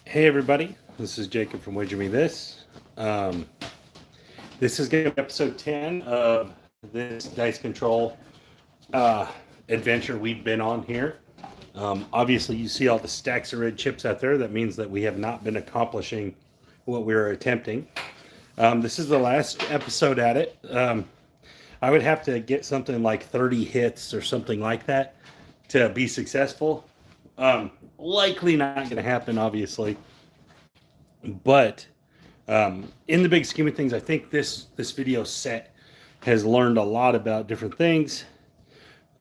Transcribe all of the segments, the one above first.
Hey everybody, this is Jacob from WagerMeThis. This is going to be episode 10 of this dice control adventure we've been on here. Obviously, you see all the stacks of red chips out there. That means that we have not been accomplishing what we were attempting. This is the last episode at it. I would have to get something like 30 hits or something like that to be successful. Likely not going to happen, obviously. But in the big scheme of things, I think this video set has learned a lot about different things.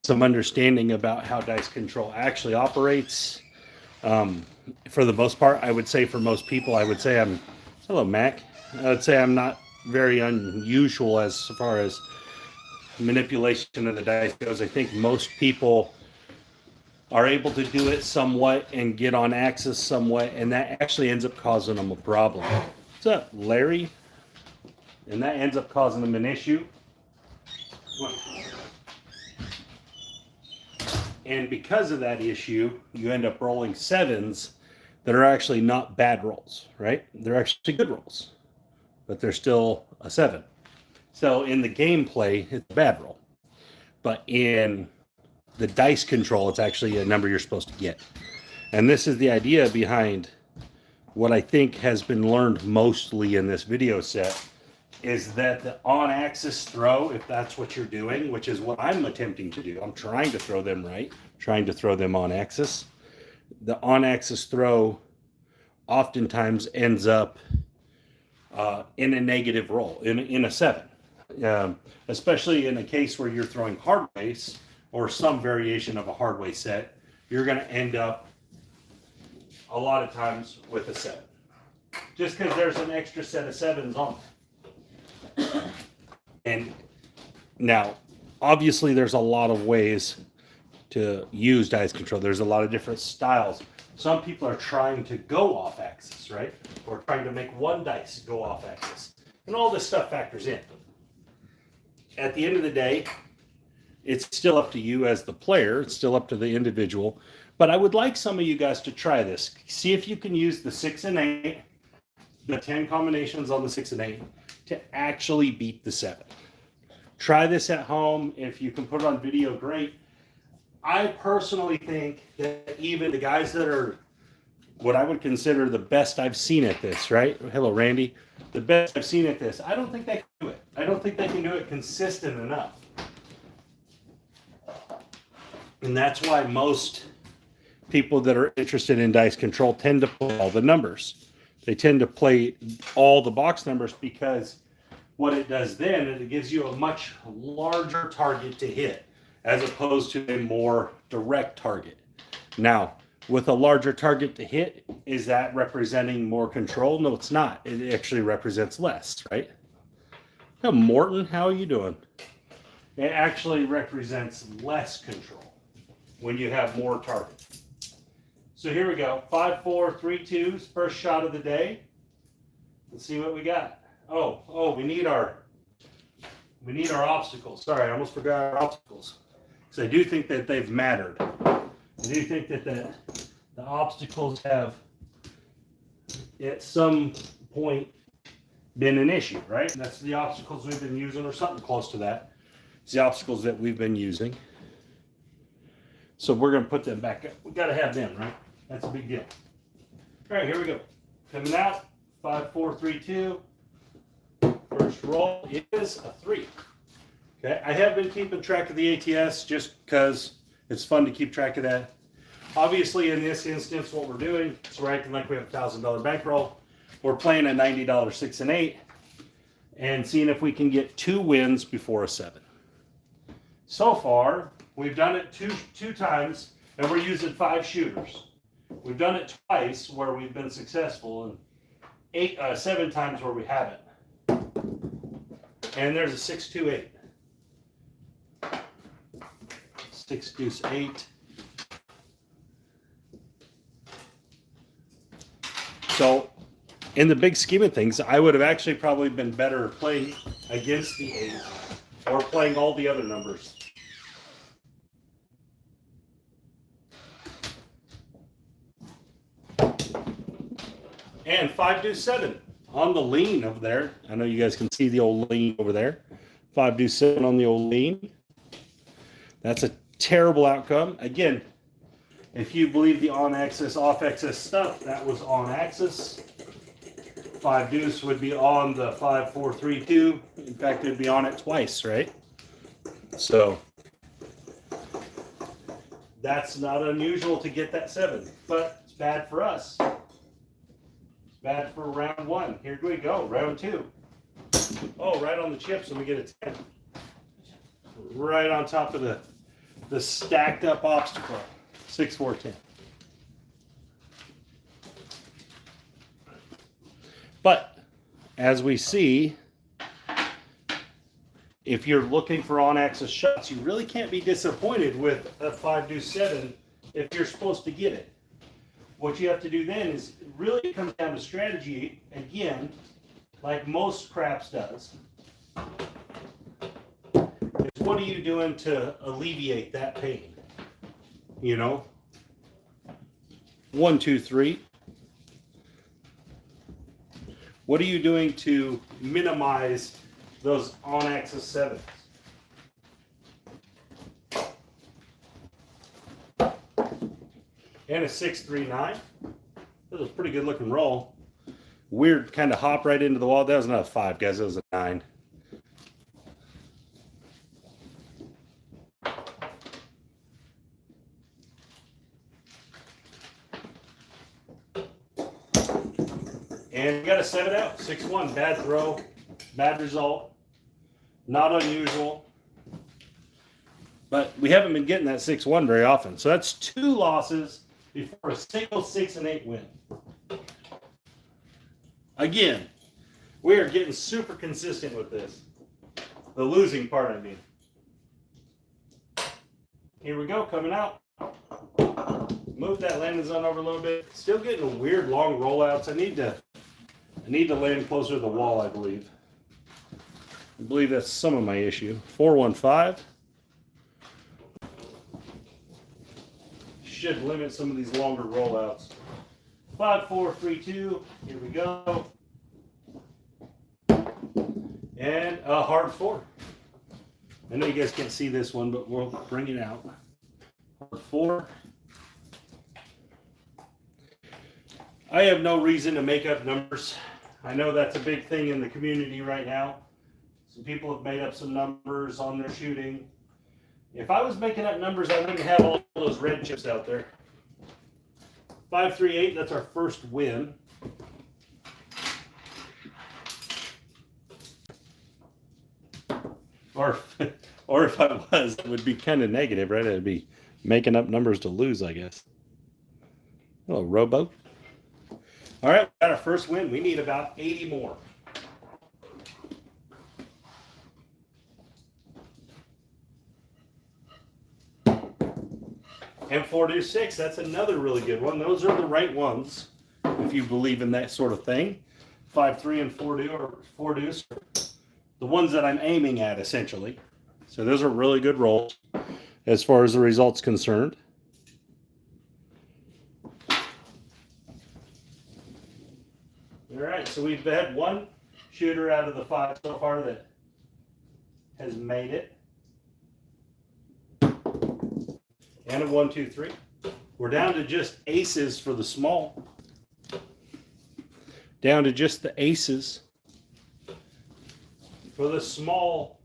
Some understanding about how dice control actually operates. For the most part, I would say for most people, I would say I'm... Hello, Mac. I would say I'm not very unusual as far as manipulation of the dice goes. I think most people are able to do it somewhat and get on axis somewhat, and that actually ends up causing them a problem. What's up, Larry? And that ends up causing them an issue. And because of that issue, you end up rolling sevens that are actually not bad rolls, right? They're actually good rolls, but they're still a 7. So in the gameplay, it's a bad roll. But in the dice control, it's actually a number you're supposed to get. And this is the idea behind what I think has been learned mostly in this video set, is that the on-axis throw, if that's what you're doing, which is what I'm attempting to do, I'm trying to throw them right, trying to throw them on axis. The on-axis throw oftentimes ends up in a negative roll, in a 7. Especially in a case where you're throwing hard ways or some variation of a hard way set, you're going to end up a lot of times with a 7. Just because there's an extra set of 7s on there. And now, obviously, there's a lot of ways to use dice control. There's a lot of different styles. Some people are trying to go off axis, right? Or trying to make one dice go off axis. And all this stuff factors in. At the end of the day, it's still up to you as the player. It's still up to the individual. But I would like some of you guys to try this. See if you can use the 6 and 8, the 10 combinations on the 6 and 8, to actually beat the 7. Try this at home. If you can put it on video, great. I personally think that even the guys that are what I would consider the best I've seen at this, right? Hello, Randy. The best I've seen at this. I don't think they can do it. I don't think they can do it consistent enough. And that's why most people that are interested in dice control tend to play all the numbers. They tend to play all the box numbers because what it does then is it gives you a much larger target to hit as opposed to a more direct target. Now, with a larger target to hit, is that representing more control? No, it's not. It actually represents less, right? Now, Morton, how are you doing? It actually represents less control when you have more targets. So here we go. 5, 4, 3, 2, first shot of the day. Let's see what we got. Oh, we need our obstacles. Sorry, I almost forgot our obstacles. Because I do think that they've mattered. I do think that the obstacles have at some point been an issue, right? That's the obstacles we've been using, or something close to that. It's the obstacles that we've been using. So we're going to put them back up. We've got to have them, right? That's a big deal. All right, here we go. Coming out, 5, 4, 3, 2. First roll is a 3. Okay, I have been keeping track of the ATS just because it's fun to keep track of that. Obviously, in this instance, what we're doing is we're acting like we have a $1,000 bankroll. We're playing a $90 6 and 8 and seeing if we can get 2 wins before a 7. So far, we've done it two times, and we're using 5 shooters. We've done it twice where we've been successful, and 7 times where we haven't. And there's a 6, 2, 8. 6, deuce, 8. So, in the big scheme of things, I would have actually probably been better playing against the 8 or playing all the other numbers. And 5 deuce 7 on the lean over there. I know you guys can see the old lean over there. 5 deuce 7 on the old lean. That's a terrible outcome. Again, if you believe the on axis, off axis stuff, that was on axis. 5 deuce would be on the 5 4 3 2. In fact, it'd be on it twice, right? So that's not unusual to get that 7, but it's bad for us. It's bad for round 1. Here we go, round 2. Oh, right on the chips, and we get a 10. Right on top of the stacked up obstacle. 6 4 10. But as we see, if you're looking for on-axis shots, you really can't be disappointed with a 5 deuce 7 if you're supposed to get it. What you have to do then is really comes down to strategy again, like most craps does. Is what are you doing to alleviate that pain? You know, 1 2 3. What are you doing to minimize those on-axis 7s? And a 6 3 9. That was a pretty good looking roll. Weird kind of hop right into the wall. That was not a 5, guys. That was a 9. And we got to set it out. 6 1. Bad throw. Bad result. Not unusual. But we haven't been getting that 6 1 very often. So that's 2 losses before a single 6 and 8 win. Again, we are getting super consistent with this. The losing part, I mean. Here we go, coming out. Move that landing zone over a little bit. Still getting weird long rollouts. I need to land closer to the wall, I believe. I believe that's some of my issue. 4 1 5. Should limit some of these longer rollouts. 5 4 3 2. Here we go. And a hard 4. I know you guys can't see this one, but we'll bring it out. Hard 4. I have no reason to make up numbers. I know that's a big thing in the community right now. Some people have made up some numbers on their shooting. If I was making up numbers, I wouldn't have all those red chips out there. 5 3 8, that's our first win. Or if I was, it would be kind of negative, right? It'd be making up numbers to lose, I guess. Hello, rowboat. All right, we got our first win. We need about 80 more. And 4 deuce 6, that's another really good one. Those are the right ones, if you believe in that sort of thing. 5 3 and 4 deuce are the ones that I'm aiming at, essentially. So those are really good rolls as far as the results concerned. All right, so we've had one shooter out of the 5 so far that has made it. And a 1 2 3. We're down to just aces for the small. Down to just the aces for the small.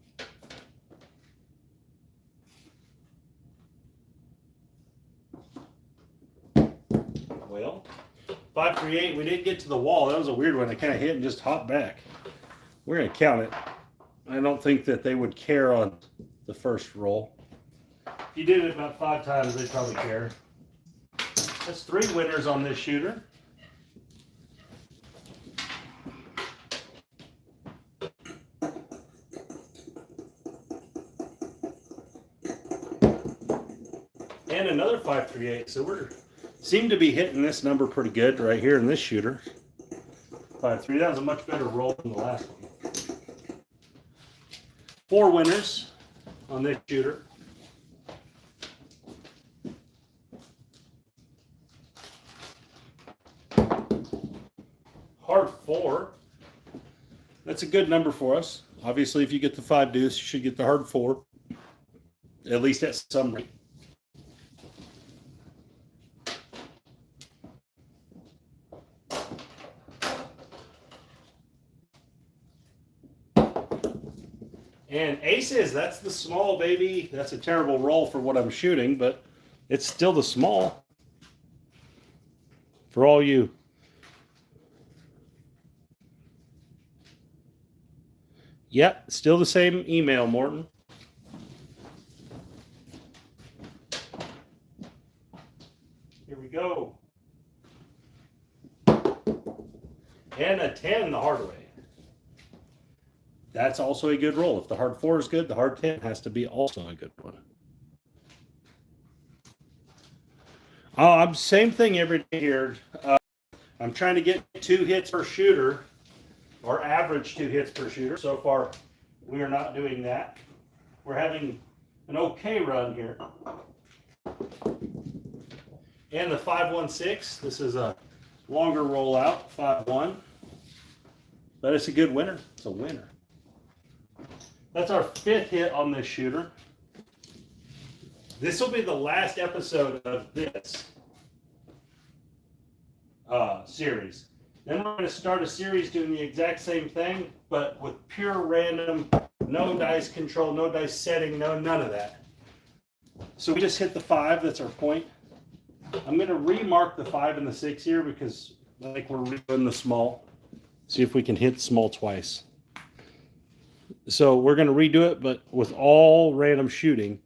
Well, 5 3 8. We didn't get to the wall. That was a weird one. I kind of hit and just hopped back. We're going to count it. I don't think that they would care on the first roll. If you did it about 5 times, they'd probably care. That's 3 winners on this shooter. And another 5 3 8. So we seem to be hitting this number pretty good right here in this shooter. 5 3. That was a much better roll than the last one. 4 winners on this shooter. hard 4. That's a good number for us. Obviously, if you get the 5 deuce, you should get the hard 4, at least at some rate. And aces, that's the small, baby. That's a terrible roll for what I'm shooting, but it's still the small. For all you. Yep, still the same email, Morton. Here we go. And a 10 the hard way. That's also a good roll. If the hard 4 is good, the hard 10 has to be also a good one. I'm same thing every day here. I'm trying to get 2 hits per shooter, or average 2 hits per shooter. So far, we are not doing that. We're having an okay run here. And the 5-1-6. This is a longer rollout, 5-1. But it's a good winner. It's a winner. That's our 5th hit on this shooter. This will be the last episode of this series. Then we're going to start a series doing the exact same thing, but with pure random, no dice control, no dice setting, none of that. So we just hit the 5. That's our point. I'm going to remark the 5 and the 6 here because I think we're redoing the small. See if we can hit small twice. So we're going to redo it, but with all random shooting.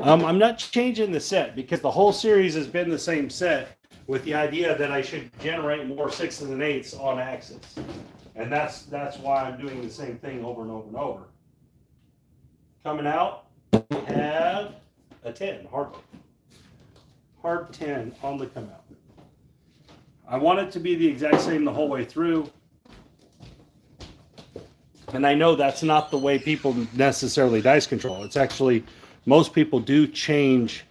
I'm not changing the set because the whole series has been the same set with the idea that I should generate more 6s and 8s on axis. And that's why I'm doing the same thing over and over and over. Coming out, we have a 10, hard 10 on the come out. I want it to be the exact same the whole way through. And I know that's not the way people necessarily dice control. It's actually, most people do change.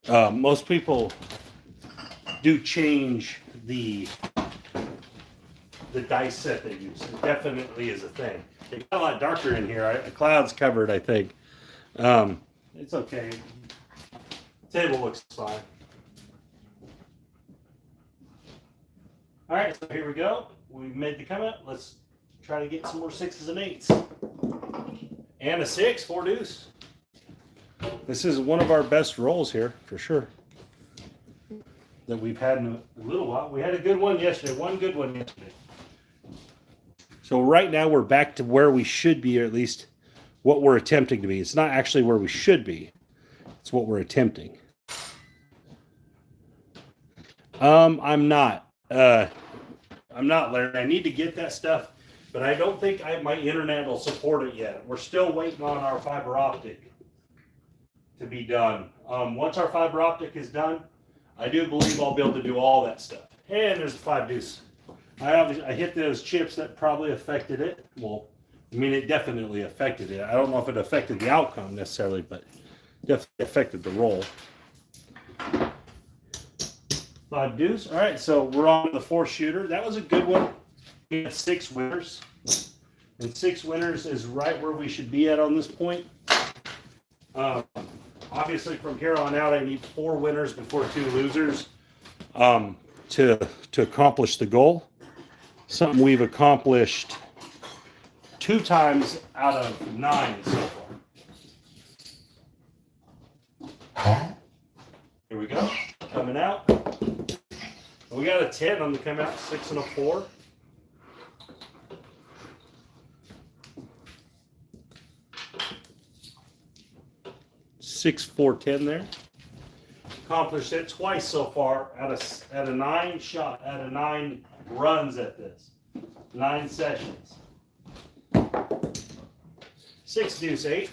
Most people do change the dice set they use. It definitely is a thing. It got a lot darker in here. The cloud's covered, I think. It's okay. Table looks fine. All right, so here we go. We've made the come out. Let's try to get some more 6s and 8s. And a 6, 4 deuce. This is one of our best rolls here, for sure, that we've had in a little while. We had a good one yesterday, one good one yesterday. So right now we're back to where we should be, or at least what we're attempting to be. It's not actually where we should be. It's what we're attempting. I'm not, Larry. I need to get that stuff, but I don't think my internet will support it yet. We're still waiting on our fiber optic to be done. Once our fiber optic is done, I do believe I'll be able to do all that stuff. And there's the 5 deuce. I hit those chips that probably affected it. Well, I mean, it definitely affected it. I don't know if it affected the outcome necessarily, but definitely affected the roll. 5 deuce. All right, so we're on the 4th shooter. That was a good one. We had 6 winners. And 6 winners is right where we should be at on this point. Obviously, from here on out, I need 4 winners before 2 losers to accomplish the goal. Something we've accomplished 2 times out of 9 so far. Here we go. Coming out. We got a 10 on the come out, 6 and a 4. Six, 4, 10 there. Accomplished it twice so far at a 9 shot, out of 9 runs at this. 9 sessions. 6 deuce 8.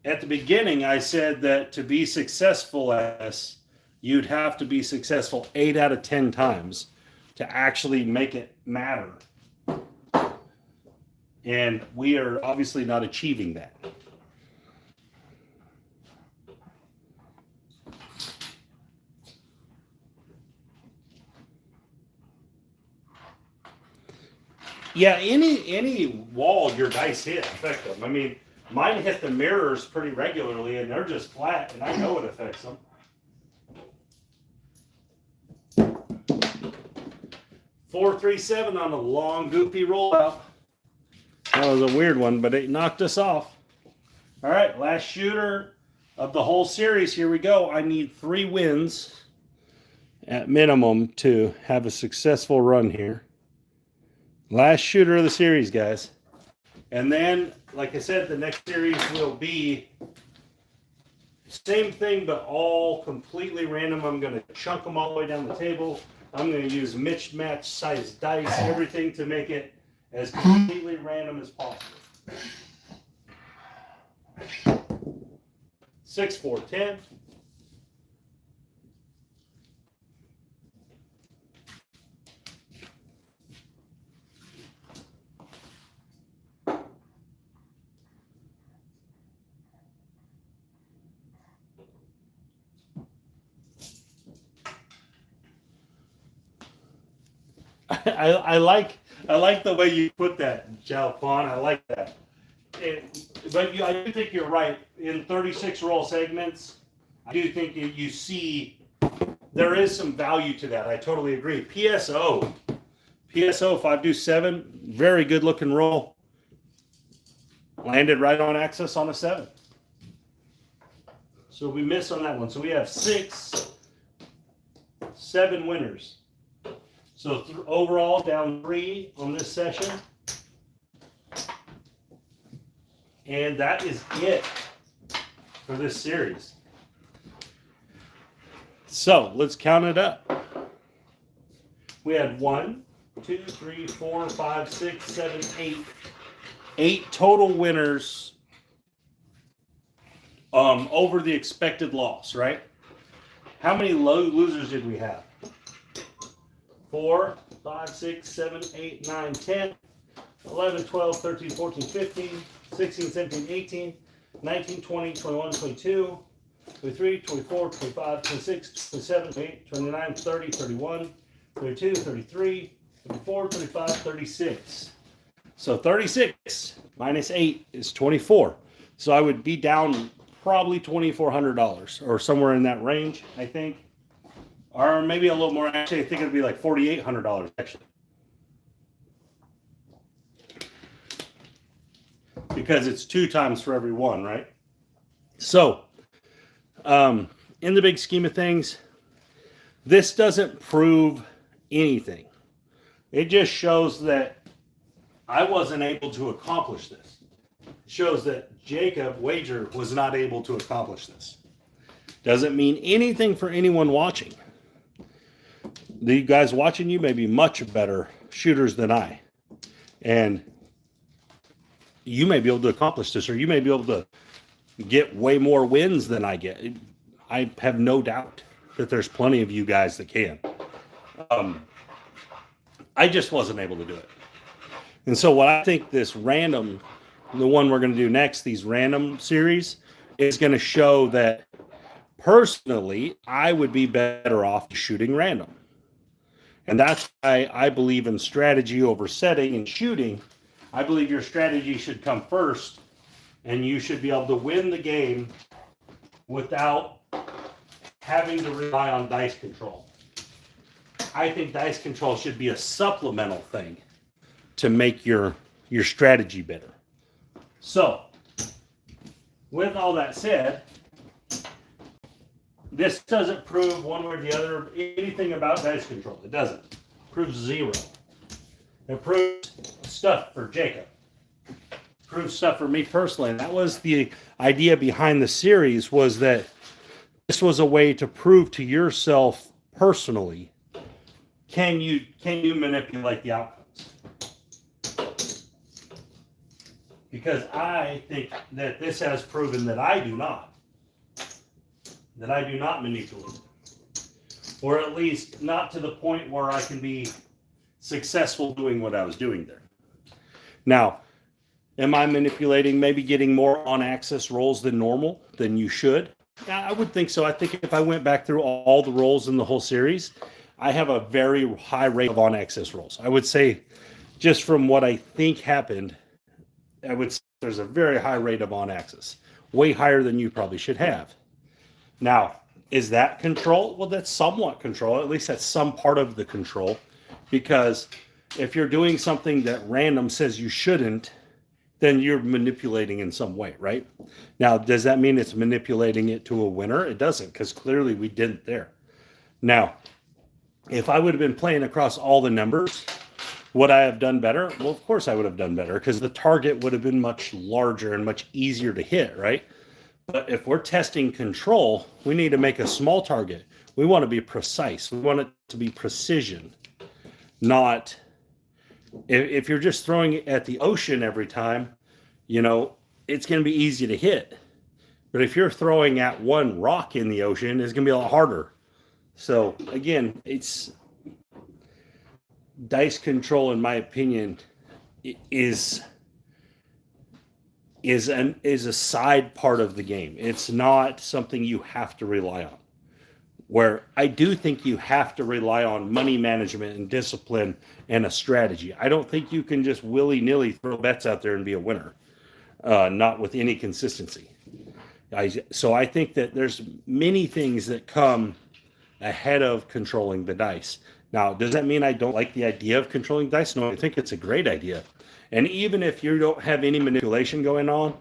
At the beginning, I said that to be successful at this, you'd have to be successful 8 out of 10 times to actually make it matter. And we are obviously not achieving that. Yeah, any wall your dice hit affect them. I mean, mine hit the mirrors pretty regularly, and they're just flat, and I know it affects them. 437 on a long, goofy rollout. That was a weird one, but it knocked us off. All right, last shooter of the whole series. Here we go. I need 3 wins at minimum to have a successful run here. Last shooter of the series, guys. And then, like I said, the next series will be same thing, but all completely random. I'm going to chunk them all the way down the table. I'm going to use mismatch size dice, everything to make it as completely random as possible. 6, 4, 10. I like the way you put that, Jalpon. I like that. But I do think you're right. In 36 roll segments, I do think you see there is some value to that. I totally agree. PSO 527, very good looking roll. Landed right on axis on a 7. So we miss on that one. So we have 6, 7 winners. So overall, down 3 on this session. And that is it for this series. So let's count it up. We had 1, 2, 3, 4, 5, 6, 7, 8. 8 total winners over the expected loss, right? How many losers did we have? 4, 5, 6, 7, 8, 9, 10, 11, 12, 13, 14, 15, 16, 17, 18, 19, 20, 21, 22, 23, 24, 25, 26, 27, 28, 29, 30, 31, 32, 33, 34, 35, 36. So 36 minus 8 is 24. So I would be down probably $2,400 or somewhere in that range, I think. Or maybe a little more. Actually, I think it'd be like $4,800 actually. Because it's 2 times for every one, right? So, in the big scheme of things, this doesn't prove anything. It just shows that I wasn't able to accomplish this. It shows that Jacob Wager was not able to accomplish this. Doesn't mean anything for anyone watching. The guys watching you may be much better shooters than I. And you may be able to accomplish this, or you may be able to get way more wins than I get. I have no doubt that there's plenty of you guys that can. I just wasn't able to do it. And so what I think this random, the one we're going to do next, these random series, is going to show that personally, I would be better off shooting random. And that's why I believe in strategy over setting and shooting. I believe your strategy should come first, and you should be able to win the game without having to rely on dice control. I think dice control should be a supplemental thing to make your strategy better. So, with all that said, this doesn't prove one way or the other anything about dice control. It doesn't. It proves 0. It proves stuff for Jacob. It proves stuff for me personally. And that was the idea behind the series, was that this was a way to prove to yourself personally, can you manipulate the outcomes? Because I think that this has proven that I do not. That I do not manipulate. Or at least not to the point where I can be successful doing what I was doing there. Now, am I manipulating, maybe getting more on-axis rolls than normal, than you should? Yeah, I would think so. I think if I went back through all the rolls in the whole series, I have a very high rate of on-axis rolls. I would say just from what I think happened, I would say there's a very high rate of on axis, way higher than you probably should have. Now, is that control? Well, that's somewhat control. At least that's some part of the control, because if you're doing something that random says you shouldn't, then you're manipulating in some way, right? Now, does that mean it's manipulating it to a winner? It doesn't, because clearly we didn't there. Now, if I would have been playing across all the numbers, would I have done better? Well, of course I would have done better, because the target would have been much larger and much easier to hit, right? But if we're testing control, we need to make a small target. We want to be precise. We want it to be precision, not if you're just throwing it at the ocean every time, it's going to be easy to hit. But if you're throwing at one rock in the ocean, it's going to be a lot harder. So again, it's dice control, in my opinion, is a side part of the game. It's not something you have to rely on. Where I do think you have to rely on money management and discipline and a strategy. I don't think you can just willy-nilly throw bets out there and be a winner, not with any consistency. So I think that there's many things that come ahead of controlling the dice. Now, does that mean I don't like the idea of controlling dice? No, I think it's a great idea. And even if you don't have any manipulation going on,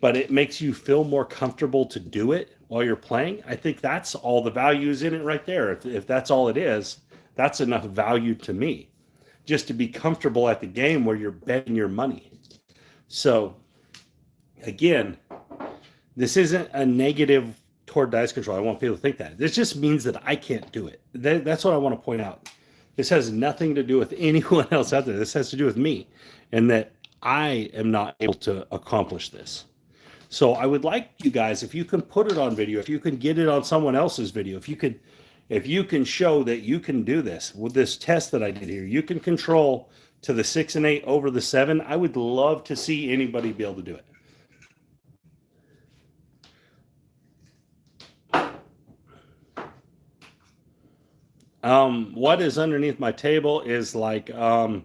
but it makes you feel more comfortable to do it while you're playing, I think that's all the value is in it right there. If that's all it is, that's enough value to me, just to be comfortable at the game where you're betting your money. So again, this isn't a negative toward dice control. I want people to think that. This just means that I can't do it. That's what I want to point out. This has nothing to do with anyone else out there. This has to do with me, and that I am not able to accomplish this. So I would like you guys, if you can put it on video, if you can get it on someone else's video, if you can show that you can do this with this test that I did here, you can control to the 6 and 8 over the 7. I would love to see anybody be able to do it. What is underneath my table is like a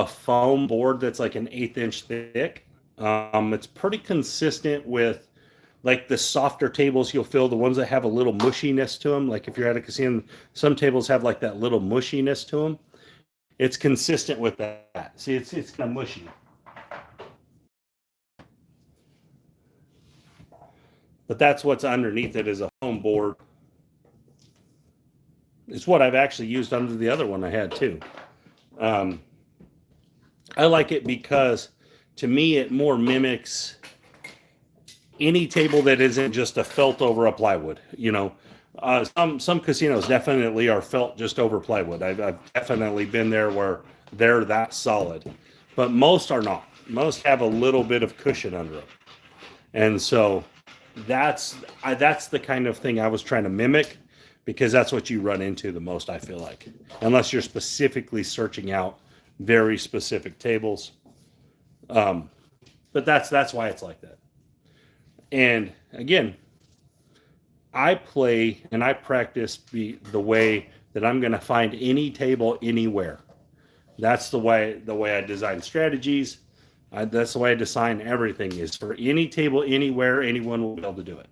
foam board that's like an 1/8 inch thick. It's pretty consistent with like the softer tables you'll feel, the ones that have a little mushiness to them. Like if you're at a casino, some tables have like that little mushiness to them. It's consistent with that. See, it's kind of mushy. But that's what's underneath it, is a foam board. It's what I've actually used under the other one I had too. I like it because to me it more mimics any table that isn't just a felt over a plywood. Some casinos definitely are felt just over plywood. I've definitely been there where they're that solid, but most are not. Most have a little bit of cushion under them, and so that's the kind of thing I was trying to mimic, because that's what you run into the most, I feel like, unless you're specifically searching out very specific tables. But that's why it's like that. And again, I play and I practice the way that I'm going to find any table anywhere. That's the way I design strategies. That's the way I design everything, is for any table anywhere, anyone will be able to do it.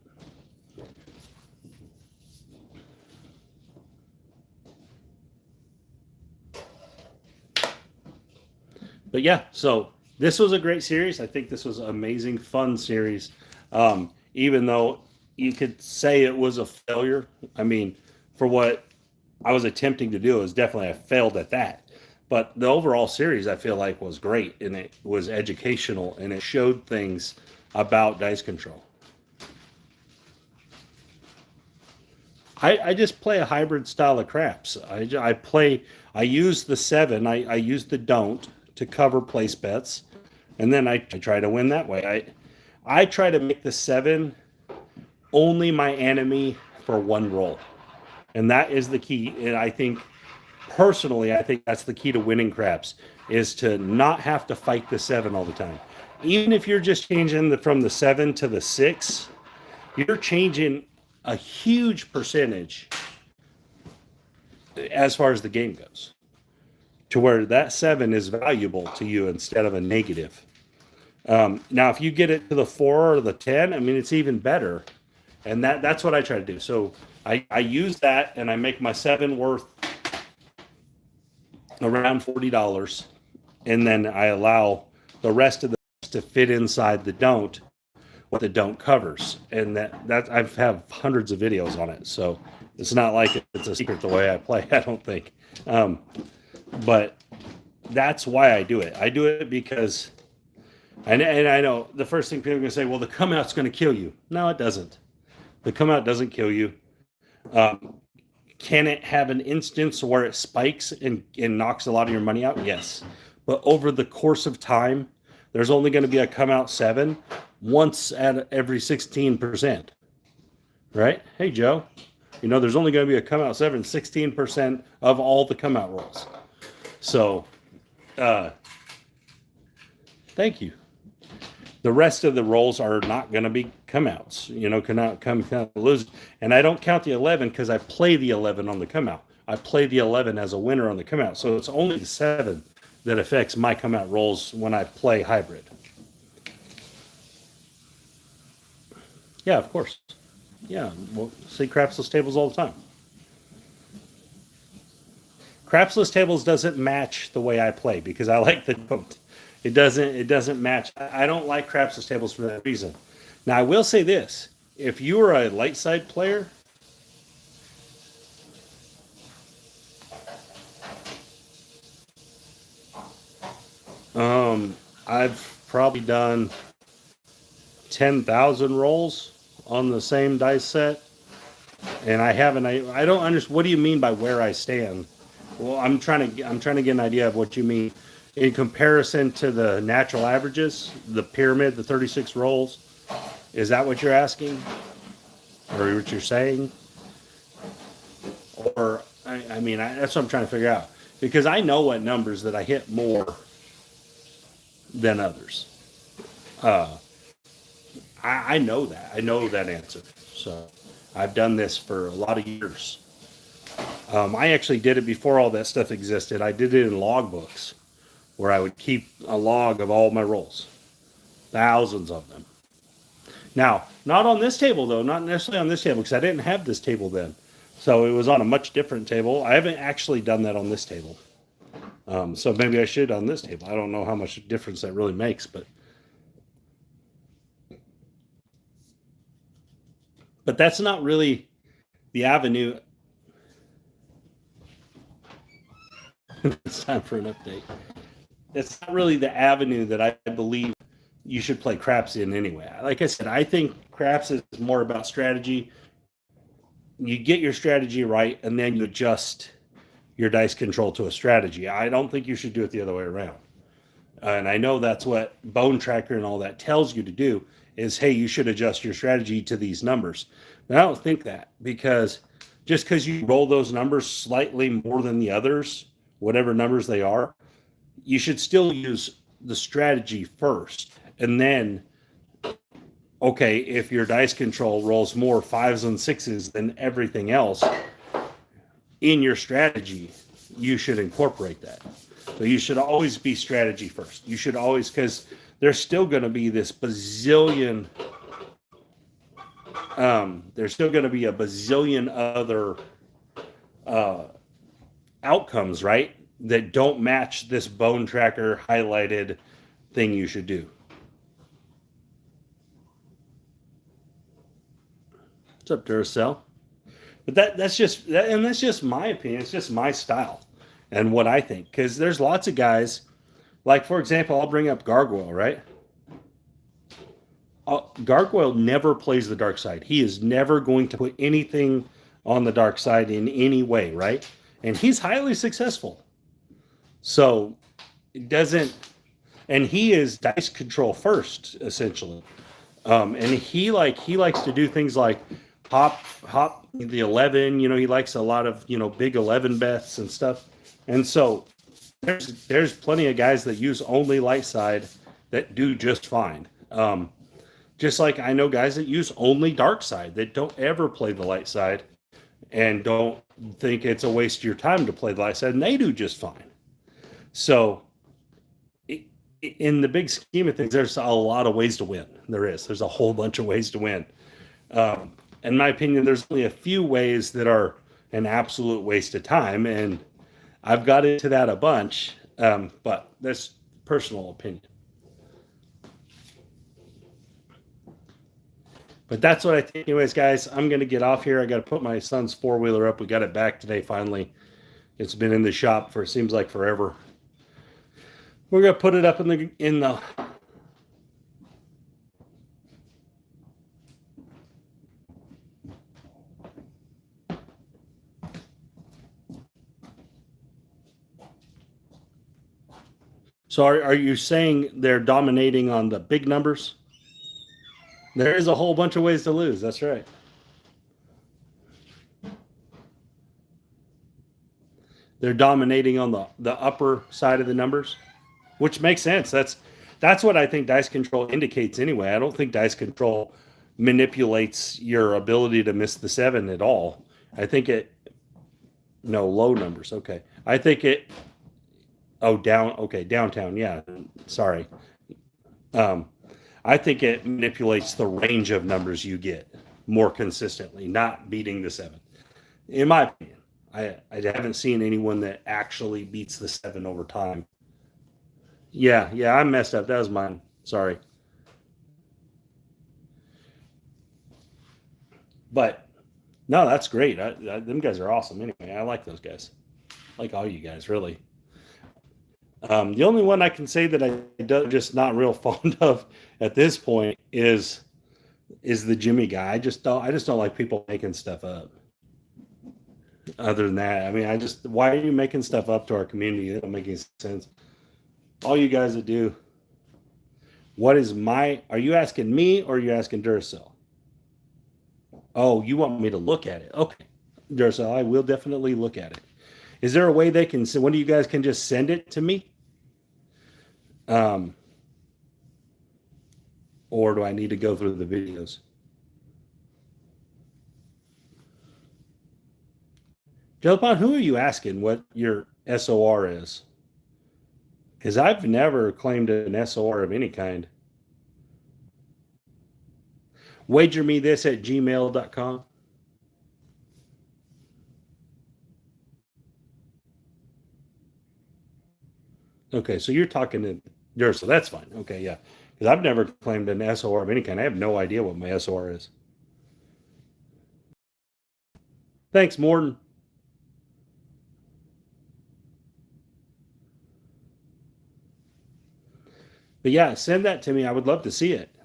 But yeah, so this was a great series. I think this was an amazing, fun series. Even though you could say it was a failure. I mean, for what I was attempting to do, I failed at that. But the overall series, I feel like, was great, and it was educational, and it showed things about dice control. I just play a hybrid style of craps. I use the 7, I use the don't to cover place bets, and then I try to win that way. I try to make the 7 only my enemy for one roll, and that is the key. And I think that's the key to winning craps, is to not have to fight the 7 all the time. Even if you're just changing from the 7 to the 6, you're changing a huge percentage as far as the game goes. to where that 7 is valuable to you instead of a negative. Now, if you get it to the 4 or the 10, I mean, it's even better. And that's what I try to do. So I use that and I make my 7 worth around $40. And then I allow the rest of the to fit inside the don't, what the don't covers. And that I've have hundreds of videos on it. So it's not like it's a secret the way I play, I don't think. But that's why I do it. I do it because, and I know the first thing people are going to say, well, the come out's going to kill you. No, it doesn't. The come out doesn't kill you. Can it have an instance where it spikes and knocks a lot of your money out? Yes. But over the course of time, there's only going to be a come out 7 once at every 16%. Right? Hey, Joe. You know, there's only going to be a come out 7, 16% of all the come out rolls. So, thank you. The rest of the rolls are not going to be come outs, you know, come lose. And I don't count the 11 because I play the 11 on the come out. I play the 11 as a winner on the come out. So it's only the 7 that affects my come out rolls when I play hybrid. Yeah, of course. Yeah, we'll see crapsless tables all the time. Crapsless tables doesn't match the way I play because I like the don't. It doesn't match. I don't like crapsless tables for that reason. Now I will say this: if you are a light side player, I've probably done 10,000 rolls on the same dice set, and I haven't. I don't understand. What do you mean by where I stand? Well, I'm trying to get an idea of what you mean in comparison to the natural averages, the pyramid, the 36 rolls. Is that what you're asking, or what you're saying? Or I mean, that's what I'm trying to figure out, because I know what numbers that I hit more than others. I know that. I know that answer. So I've done this for a lot of years. I actually did it before all that stuff existed. I did it in logbooks where I would keep a log of all my rolls, thousands of them. Now, not on this table though, not necessarily on this table, because I didn't have this table then. So it was on a much different table. I haven't actually done that on this table. So maybe I should on this table. I don't know how much difference that really makes, but that's not really the avenue. It's time for an update. That's not really the avenue that I believe you should play craps in anyway. Like I said, I think craps is more about strategy. You get your strategy right, and then you adjust your dice control to a strategy. I don't think you should do it the other way around. And I know that's what Bone Tracker and all that tells you to do is, hey, you should adjust your strategy to these numbers. But I don't think that, because just because you roll those numbers slightly more than the others, whatever numbers they are, you should still use the strategy first. And then, okay, if your dice control rolls more 5s and 6s than everything else in your strategy, you should incorporate that. So you should always be strategy first. You should always, because there's still going to be this bazillion, there's still going to be a bazillion other outcomes, right, that don't match this Bone Tracker highlighted thing you should do. What's up, Duracell? But that's just my opinion. It's just my style and what I think. Because there's lots of guys, like, for example, I'll bring up Gargoyle, right? Gargoyle never plays the dark side. He is never going to put anything on the dark side in any way, right? And he's highly successful. So it doesn't, and he is dice control first, essentially. And he likes to do things like hop the 11, you know, he likes a lot of, you know, big 11 bets and stuff. And so there's plenty of guys that use only light side that do just fine. Just like I know guys that use only dark side that don't ever play the light side and don't think it's a waste of your time to play the light side, and they do just fine. So in the big scheme of things, there's a lot of ways to win. There's a whole bunch of ways to win. In my opinion, there's only a few ways that are an absolute waste of time, and I've got into that a bunch, but that's personal opinion. But that's what I think. Anyways, guys, I'm going to get off here. I got to put my son's four-wheeler up. We got it back today, finally. It's been in the shop for, it seems like, forever. We're going to put it up in the So are you saying they're dominating on the big numbers? There is a whole bunch of ways to lose. That's right. They're dominating on the upper side of the numbers, which makes sense. That's what I think dice control indicates anyway. I don't think dice control manipulates your ability to miss the 7 at all. I think low numbers. Okay. I think it downtown. Yeah. Sorry. I think it manipulates the range of numbers you get more consistently, not beating the 7. In my opinion, I haven't seen anyone that actually beats the 7 over time. Yeah, I messed up. That was mine. Sorry. But no, that's great. Them guys are awesome. Anyway, I like those guys. I like all you guys, really. The only one I can say that I'm just not real fond of at this point is the Jimmy guy. I just don't like people making stuff up. Other than that, I mean, why are you making stuff up to our community? It don't make any sense. All you guys that do. Are you asking me or are you asking Duracell? Oh, you want me to look at it? Okay. Duracell, I will definitely look at it. Is there a way they can one of you guys can just send it to me? Or do I need to go through the videos? Jelpon, who are you asking what your SOR is? Because I've never claimed an SOR of any kind. WagerMeThis at gmail.com. Okay, so you're talking to Duracell. That's fine. Okay, yeah. Because I've never claimed an SOR of any kind. I have no idea what my SOR is. Thanks, Morton. But yeah, send that to me. I would love to see it.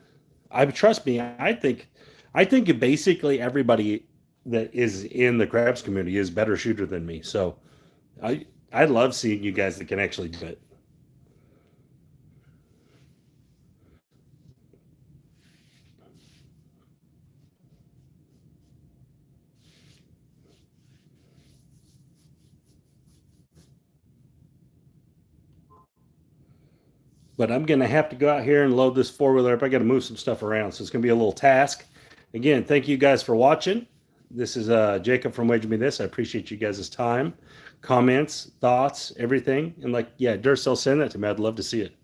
Trust me. I think basically everybody that is in the craps community is better shooter than me. So I love seeing you guys that can actually do it. But I'm going to have to go out here and load this four-wheeler up. I got to move some stuff around, so it's going to be a little task. Again, thank you guys for watching. This is Jacob from WagerMeThis. I appreciate you guys' time, comments, thoughts, everything. And Duracell, send that to me. I'd love to see it.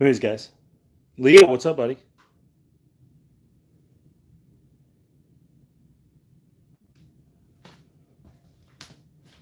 Anyways, guys. Leo, what's up, buddy?